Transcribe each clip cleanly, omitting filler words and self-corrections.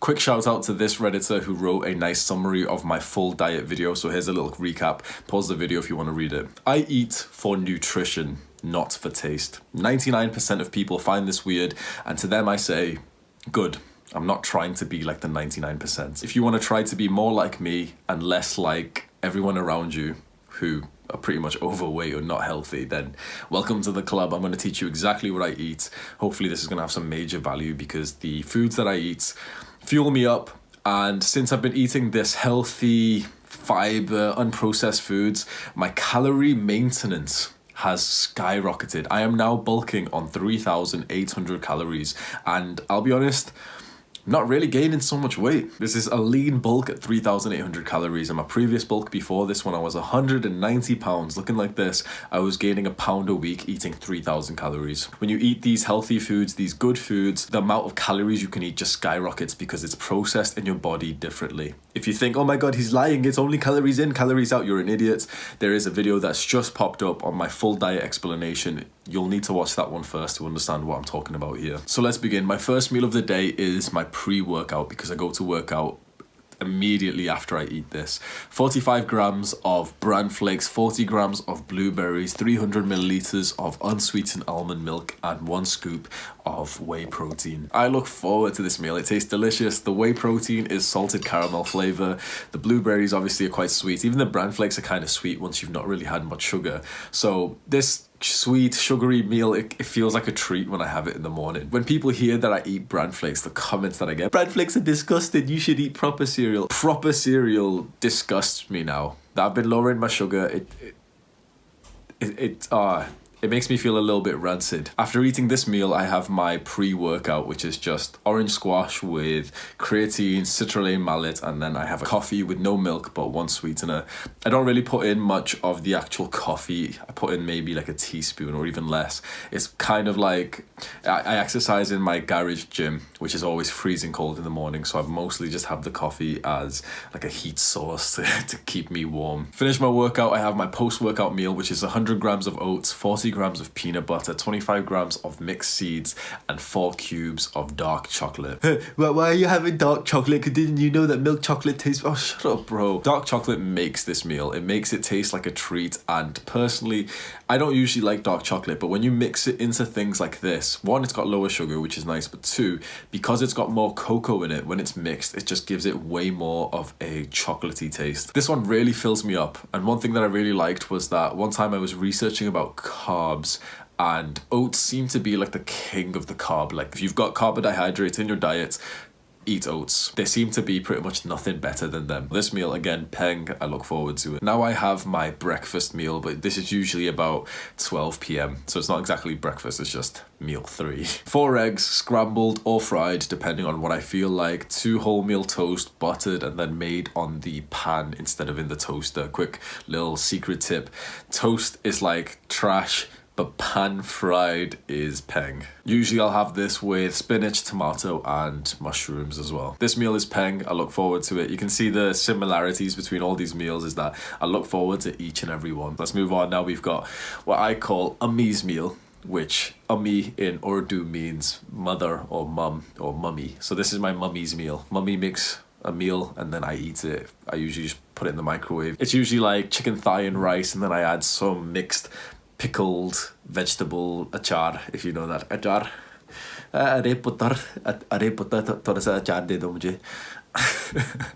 Quick shout out to this Redditor who wrote a nice summary of my full diet video. So here's a little recap. Pause the video if you want to read it. I eat for nutrition, not for taste. 99% of people find this weird, and to them I say, good. I'm not trying to be like the 99%. If you want to try to be more like me and less like everyone around you who are pretty much overweight or not healthy, then welcome to the club. I'm going to teach you exactly what I eat. Hopefully this is going to have some major value because the foods that I eat fuel me up. And since I've been eating this healthy, fiber, unprocessed foods, my calorie maintenance has skyrocketed. I am now bulking on 3,800 calories. And I'll be honest, not really gaining so much weight. This is a lean bulk at 3,800 calories, and my previous bulk before this, when I was 190 pounds, looking like this, I was gaining a pound a week eating 3,000 calories. When you eat these healthy foods, these good foods, the amount of calories you can eat just skyrockets because it's processed in your body differently. If you think, oh my god, he's lying, it's only calories in, calories out, you're an idiot. There is a video that's just popped up on my full diet explanation. You'll need to watch that one first to understand what I'm talking about here. So let's begin. My first meal of the day is my pre-workout because I go to work out immediately after I eat this. 45 grams of bran flakes, 40 grams of blueberries, 300 milliliters of unsweetened almond milk, and 1 scoop of whey protein. I look forward to this meal. It tastes delicious. The whey protein is salted caramel flavor. The blueberries obviously are quite sweet. Even the bran flakes are kind of sweet once you've not really had much sugar. So this sweet, sugary meal, it feels like a treat when I have it in the morning. When people hear that I eat bran flakes, the comments that I get, bran flakes are disgusting, you should eat proper cereal. Proper cereal disgusts me now. That I've been lowering my sugar, it makes me feel a little bit rancid. After eating this meal, I have my pre-workout, which is just orange squash with creatine, citrulline malate, and then I have a coffee with no milk but 1 sweetener. I don't really put in much of the actual coffee. I put in maybe like a teaspoon or even less. It's kind of like, I exercise in my garage gym, which is always freezing cold in the morning, so I mostly just have the coffee as like a heat source to keep me warm. Finish my workout, I have my post-workout meal, which is 100 grams of oats, 40 grams of peanut butter, 25 grams of mixed seeds, and 4 cubes of dark chocolate. Well, why are you having dark chocolate? Because didn't you know that milk chocolate tastes... Oh, shut up, bro. Dark chocolate makes this meal. It makes it taste like a treat, and personally, I don't usually like dark chocolate, but when you mix it into things like this, 1, it's got lower sugar, which is nice, but 2, because it's got more cocoa in it, when it's mixed, it just gives it way more of a chocolatey taste. This one really fills me up, and one thing that I really liked was that one time I was researching about carbs, and oats seem to be like the king of the carb. Like if you've got carbohydrates in your diet, eat oats. There seem to be pretty much nothing better than them. This meal, again, peng, I look forward to it. Now I have my breakfast meal, but this is usually about 12 p.m. So it's not exactly breakfast, it's just meal 3. 4 eggs, scrambled or fried, depending on what I feel like. 2 wholemeal toast, buttered and then made on the pan instead of in the toaster. Quick little secret tip. Toast is like trash, but pan fried is peng. Usually I'll have this with spinach, tomato, and mushrooms as well. This meal is peng. I look forward to it. You can see the similarities between all these meals is that I look forward to each and every one. Let's move on. Now we've got what I call Ummi's meal, which Ummi in Urdu means mother or mum or mummy. So this is my mummy's meal. Mummy makes a meal and then I eat it. I usually just put it in the microwave. It's usually like chicken thigh and rice, and then I add some mixed pickled vegetable achar, if you know that. Achar.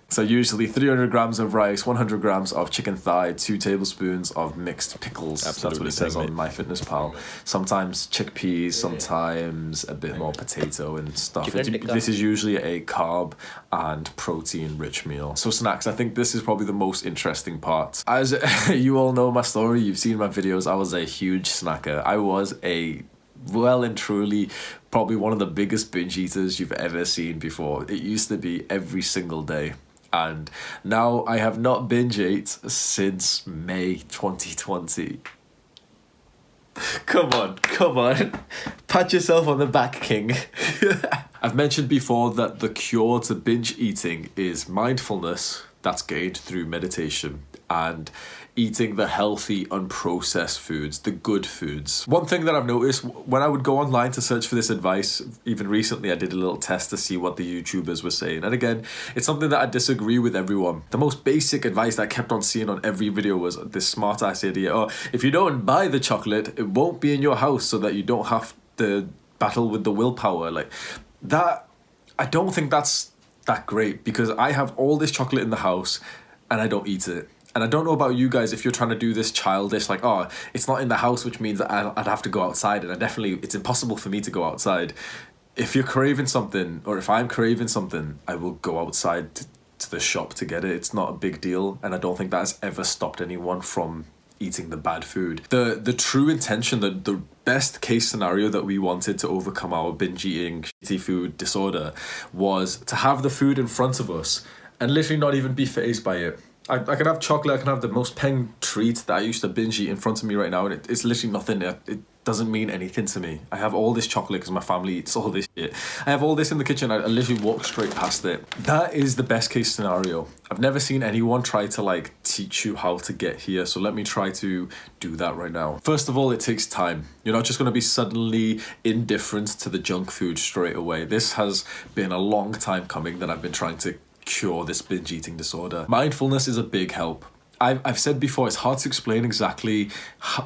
So usually 300 grams of rice, 100 grams of chicken thigh, 2 tablespoons of mixed pickles. Absolutely. That's what it says on MyFitnessPal. Sometimes chickpeas, sometimes a bit more potato and stuff. This is usually a carb and protein rich meal. So snacks, I think this is probably the most interesting part. As you all know my story, you've seen my videos, I was a huge snacker. I was a well and truly probably one of the biggest binge eaters you've ever seen before. It used to be every single day, and now I have not binge ate since May 2020. Come on. Pat yourself on the back, king. I've mentioned before that the cure to binge eating is mindfulness that's gained through meditation. and eating the healthy, unprocessed foods, the good foods. One thing that I've noticed when I would go online to search for this advice, even recently I did a little test to see what the YouTubers were saying. And again, it's something that I disagree with everyone. The most basic advice that I kept on seeing on every video was this smart ass idea. Oh, if you don't buy the chocolate, it won't be in your house so that you don't have to battle with the willpower. Like that, I don't think that's that great, because I have all this chocolate in the house and I don't eat it. And I don't know about you guys if you're trying to do this childish, like, oh, it's not in the house, which means that I'd have to go outside, and it's impossible for me to go outside. If you're craving something, or if I'm craving something, I will go outside to the shop to get it. It's not a big deal, and I don't think that has ever stopped anyone from eating the bad food. The true intention, the best case scenario that we wanted to overcome our binge eating shitty food disorder was to have the food in front of us and literally not even be fazed by it. I can have chocolate, I can have the most peng treat that I used to binge eat in front of me right now, and it's literally nothing. It doesn't mean anything to me. I have all this chocolate because my family eats all this shit. I have all this in the kitchen, I literally walk straight past it. That is the best case scenario. I've never seen anyone try to like teach you how to get here, so let me try to do that right now. First of all, it takes time. You're not just going to be suddenly indifferent to the junk food straight away. This has been a long time coming that I've been trying to cure this binge eating disorder. Mindfulness is a big help. I've said before, it's hard to explain exactly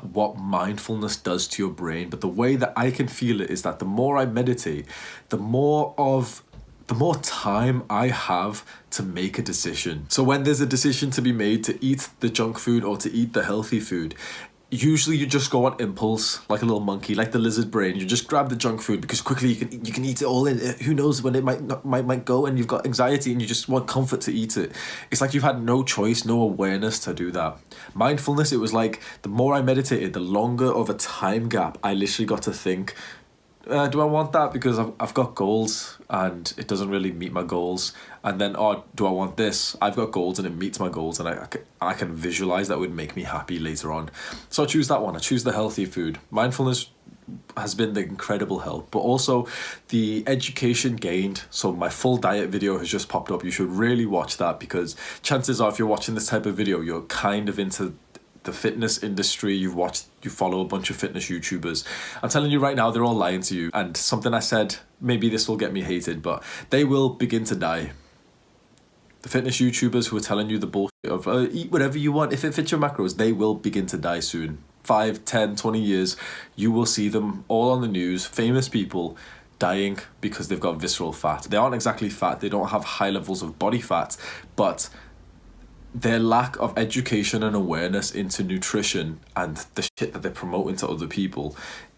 what mindfulness does to your brain, but the way that I can feel it is that the more I meditate, the more time I have to make a decision. So when there's a decision to be made to eat the junk food or to eat the healthy food, usually you just go on impulse, like a little monkey, like the lizard brain. You just grab the junk food because quickly you can eat it all in. Who knows when it might go, and you've got anxiety and you just want comfort to eat it. It's like you've had no choice, no awareness to do that. Mindfulness, it was like the more I meditated, the longer of a time gap I literally got to think, do I want that because I've got goals and it doesn't really meet my goals? And then, oh, do I want this? I've got goals and it meets my goals, and I can visualize that would make me happy later on. So I choose that one. I choose the healthy food. Mindfulness has been the incredible help, but also the education gained. So my full diet video has just popped up. You should really watch that, because chances are if you're watching this type of video, you're kind of into the fitness industry, you follow a bunch of fitness YouTubers. I'm telling you right now, they're all lying to you. And something I said, maybe this will get me hated, but they will begin to die. The fitness YouTubers who are telling you the bullshit of eat whatever you want if it fits your macros, they will begin to die soon. 5, 10, 20 years, you will see them all on the news, famous people dying because they've got visceral fat. They aren't exactly fat, they don't have high levels of body fat, but their lack of education and awareness into nutrition and the shit that they're promoting to other people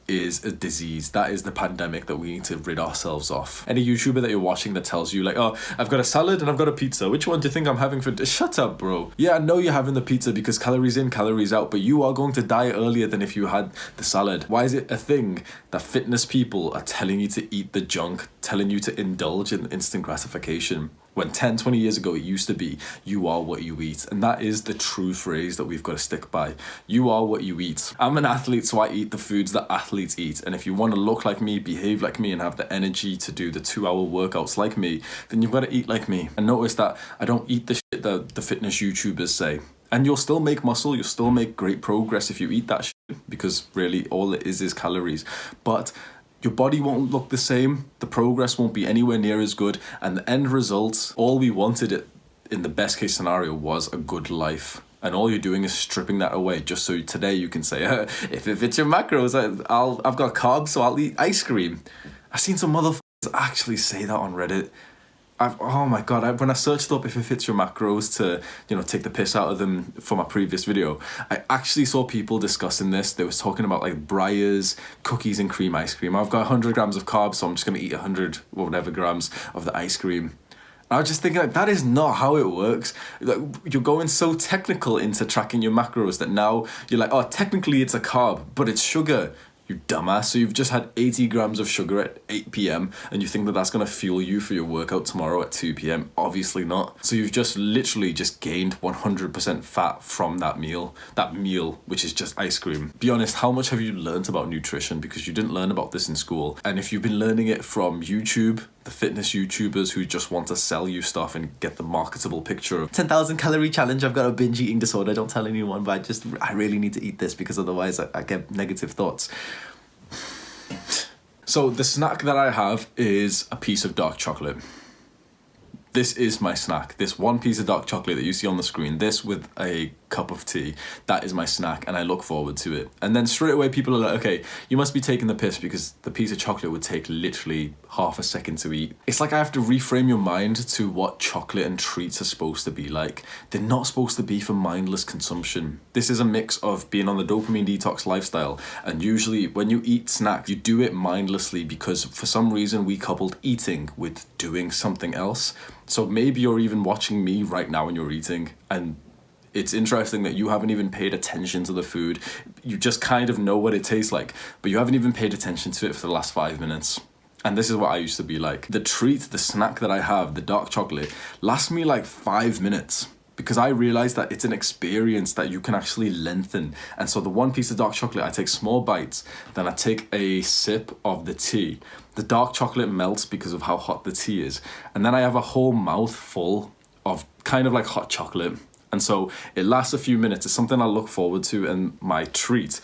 is a disease. That is the pandemic that we need to rid ourselves of. Any YouTuber that you're watching that tells you like, oh, I've got a salad and I've got a pizza, which one do you think I'm having for shut up, bro. Yeah, I know you're having the pizza because calories in, calories out, but you are going to die earlier than if you had the salad. Why is it a thing that fitness people are telling you to eat the junk, telling you to indulge in instant gratification? When 10, 20 years ago, it used to be, you are what you eat. And that is the true phrase that we've got to stick by. You are what you eat. I'm an athlete, so I eat the foods that athletes eat. And if you want to look like me, behave like me, and have the energy to do the 2-hour workouts like me, then you've got to eat like me. And notice that I don't eat the shit that the fitness YouTubers say. And you'll still make muscle, you'll still make great progress if you eat that shit, because really all it is calories. But your body won't look the same, the progress won't be anywhere near as good, and the end result, all we wanted in the best case scenario was a good life. And all you're doing is stripping that away just so today you can say, if it fits your macros, I've got carbs, so I'll eat ice cream. I've seen some motherfuckers actually say that on Reddit. Oh my god, when I searched up if it fits your macros to, take the piss out of them for my previous video, I actually saw people discussing this. They was talking about like Breyers, cookies and cream ice cream. I've got 100 grams of carbs, so I'm just going to eat 100 or whatever grams of the ice cream. I was just thinking, like, that is not how it works. Like, you're going so technical into tracking your macros that now you're like, oh, technically it's a carb, but it's sugar. You dumbass. So you've just had 80 grams of sugar at 8 p.m. and you think that that's going to fuel you for your workout tomorrow at 2 p.m. Obviously not. So you've just literally just gained 100% fat from that meal, which is just ice cream. Be honest, how much have you learned about nutrition? Because you didn't learn about this in school. And if you've been learning it from YouTube, the the fitness YouTubers who just want to sell you stuff and get the marketable picture of 10,000 calorie challenge. I've got a binge eating disorder. Don't tell anyone, but I really need to eat this because otherwise I get negative thoughts. So the snack that I have is a piece of dark chocolate. This is my snack. This one piece of dark chocolate that you see on the screen, this with a cup of tea, that is my snack, and I look forward to it. And then straight away people are like, okay, you must be taking the piss because the piece of chocolate would take literally half a second to eat. It's like I have to reframe your mind to what chocolate and treats are supposed to be like. They're not supposed to be for mindless consumption. This is a mix of being on the dopamine detox lifestyle, and usually when you eat snacks, you do it mindlessly because for some reason we coupled eating with doing something else. So maybe you're even watching me right now when you're eating, and it's interesting that you haven't even paid attention to the food. You just kind of know what it tastes like, but you haven't even paid attention to it for the last 5 minutes. And this is what I used to be like. The treat, the snack that I have, the dark chocolate, lasts me like 5 minutes because I realized that it's an experience that you can actually lengthen. And so the one piece of dark chocolate, I take small bites, then I take a sip of the tea. The dark chocolate melts because of how hot the tea is. And then I have a whole mouth full of kind of like hot chocolate. And so it lasts a few minutes. It's something I look forward to, and my treat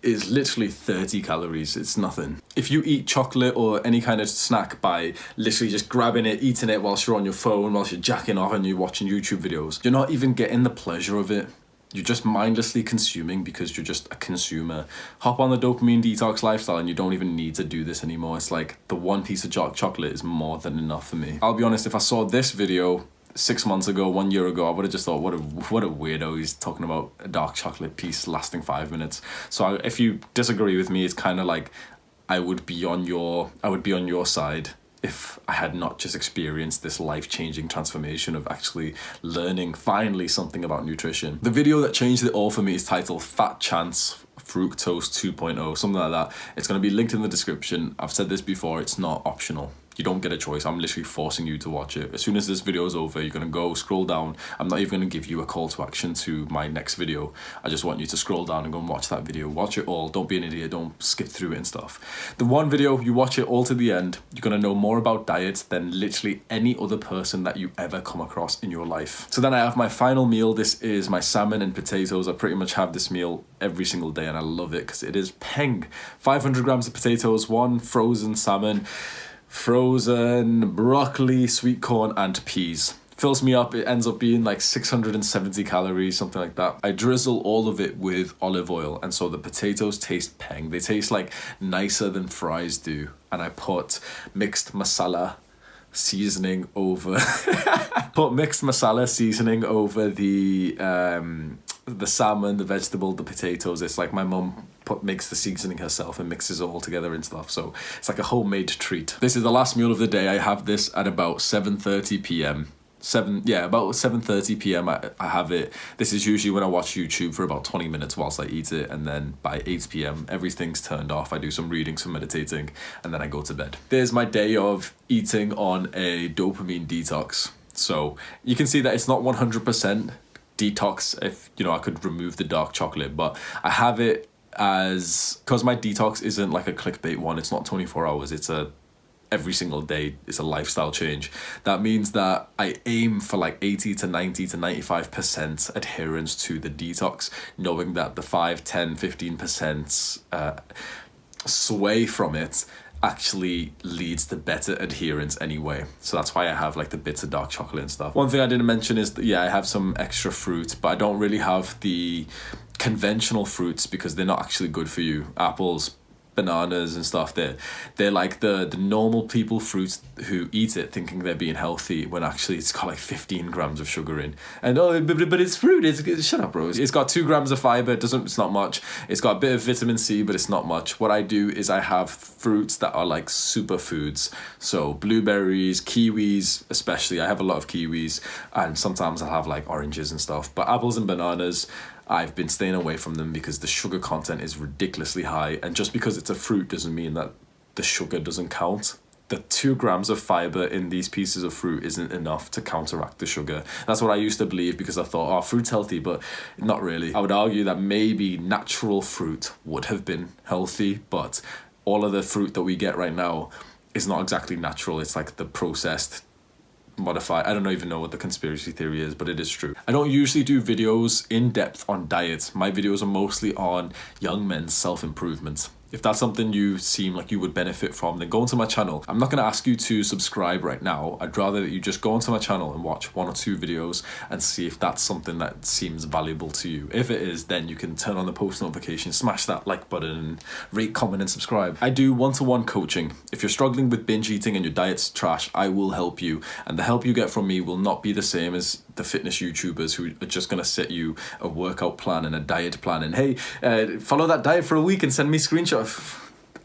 is literally 30 calories. It's nothing. If you eat chocolate or any kind of snack by literally just grabbing it, eating it whilst you're on your phone, whilst you're jacking off and you're watching YouTube videos, you're not even getting the pleasure of it. You're just mindlessly consuming because you're just a consumer. Hop on the dopamine detox lifestyle and you don't even need to do this anymore. It's like the one piece of dark chocolate is more than enough for me. I'll be honest, if I saw this video 6 months ago, 1 year ago, I would have just thought, what a weirdo, he's talking about a dark chocolate piece lasting 5 minutes. So if you disagree with me, it's kind of like I would be on your side if I had not just experienced this life-changing transformation of actually learning finally something about nutrition. The video that changed it all for me is titled Fat Chance Fructose 2.0, something like that. It's going to be linked in the description. I've said this before, it's not optional. You don't get a choice. I'm literally forcing you to watch it. As soon as this video is over, you're going to go scroll down. I'm not even going to give you a call to action to my next video. I just want you to scroll down and go and watch that video. Watch it all. Don't be an idiot. Don't skip through it and stuff. The one video, you watch it all to the end, you're going to know more about diet than literally any other person that you ever come across in your life. So then I have my final meal. This is my salmon and potatoes. I pretty much have this meal every single day and I love it because it is peng. 500 grams of potatoes, one frozen salmon, frozen broccoli, sweet corn, and peas. Fills me up. It ends up being like 670 calories, something like that. I drizzle all of it with olive oil, and so the potatoes taste peng. They taste like nicer than fries do. And I put mixed masala seasoning over the salmon, the vegetable, the potatoes. It's like my mum makes the seasoning herself and mixes it all together and stuff. So it's like a homemade treat. This is the last meal of the day. I have this at about 7:30 p.m. About 7:30 p.m. I have it. This is usually when I watch YouTube for about 20 minutes whilst I eat it, and then by 8 p.m. everything's turned off. I do some reading, some meditating, and then I go to bed. There's my day of eating on a dopamine detox. So you can see that it's not 100% detox. If I could remove the dark chocolate, but I have it as, because my detox isn't like a clickbait one. It's not 24 hours. It's every single day. It's a lifestyle change. That means that I aim for like 80 to 90 to 95% adherence to the detox, knowing that the 5, 10, 15% sway from it actually leads to better adherence anyway. So that's why I have like the bits of dark chocolate and stuff. One thing I didn't mention is that, I have some extra fruit, but I don't really have the conventional fruits because they're not actually good for you. Apples, bananas and stuff, they're like the normal people fruits who eat it thinking they're being healthy when actually it's got like 15 grams of sugar in. And but it's fruit. Shut up, bro. It's got 2 grams of fiber. It's not much. It's got a bit of vitamin C, but it's not much. What I do is I have fruits that are like superfoods. So blueberries, kiwis, especially. I have a lot of kiwis, and sometimes I'll have like oranges and stuff. But apples and bananas, I've been staying away from them because the sugar content is ridiculously high. And just because it's a fruit doesn't mean that the sugar doesn't count. The 2 grams of fiber in these pieces of fruit isn't enough to counteract the sugar. That's what I used to believe because I thought, fruit's healthy, but not really. I would argue that maybe natural fruit would have been healthy, but all of the fruit that we get right now is not exactly natural. It's like the processed, modified. I don't even know what the conspiracy theory is, but it is true. I don't usually do videos in depth on diets. My videos are mostly on young men's self-improvement. If that's something you seem like you would benefit from, then go onto my channel. I'm not going to ask you to subscribe right now. I'd rather that you just go onto my channel and watch 1 or 2 videos and see if that's something that seems valuable to you. If it is, then you can turn on the post notifications, smash that like button, and rate, comment, and subscribe. I do one-to-one coaching. If you're struggling with binge eating and your diet's trash, I will help you. And the help you get from me will not be the same as the fitness YouTubers who are just going to set you a workout plan and a diet plan and, hey, follow that diet for a week and send me screenshots.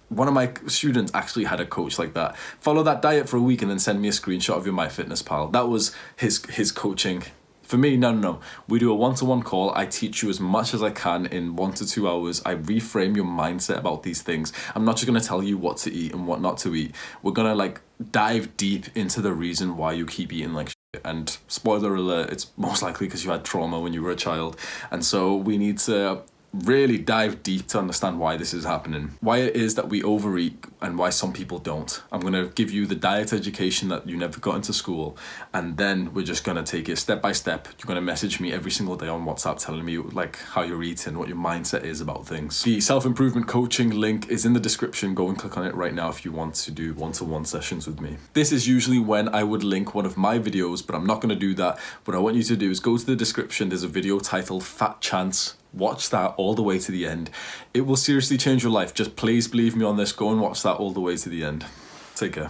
One of my students actually had a coach like that. Follow that diet for a week and then send me a screenshot of your MyFitnessPal. That was his coaching. For me, no. We do a one-to-one call. I teach you as much as I can in 1 to 2 hours. I reframe your mindset about these things. I'm not just going to tell you what to eat and what not to eat. We're going to like dive deep into the reason why you keep eating like shit. And spoiler alert, it's most likely because you had trauma when you were a child. And so we need to really dive deep to understand why this is happening, why it is that we overeat and why some people don't. I'm going to give you the diet education that you never got into school, and then we're just going to take it step by step. You're going to message me every single day on WhatsApp telling me like how you're eating, what your mindset is about things. The self-improvement coaching link is in the description. Go and click on it right now if you want to do one-to-one sessions with me. This is usually when I would link one of my videos, but I'm not going to do that. What I want you to do is go to the description. There's a video titled Fat Chance. Watch that all the way to the end. It will seriously change your life. Just please believe me on this. Go and watch that all the way to the end. Take care.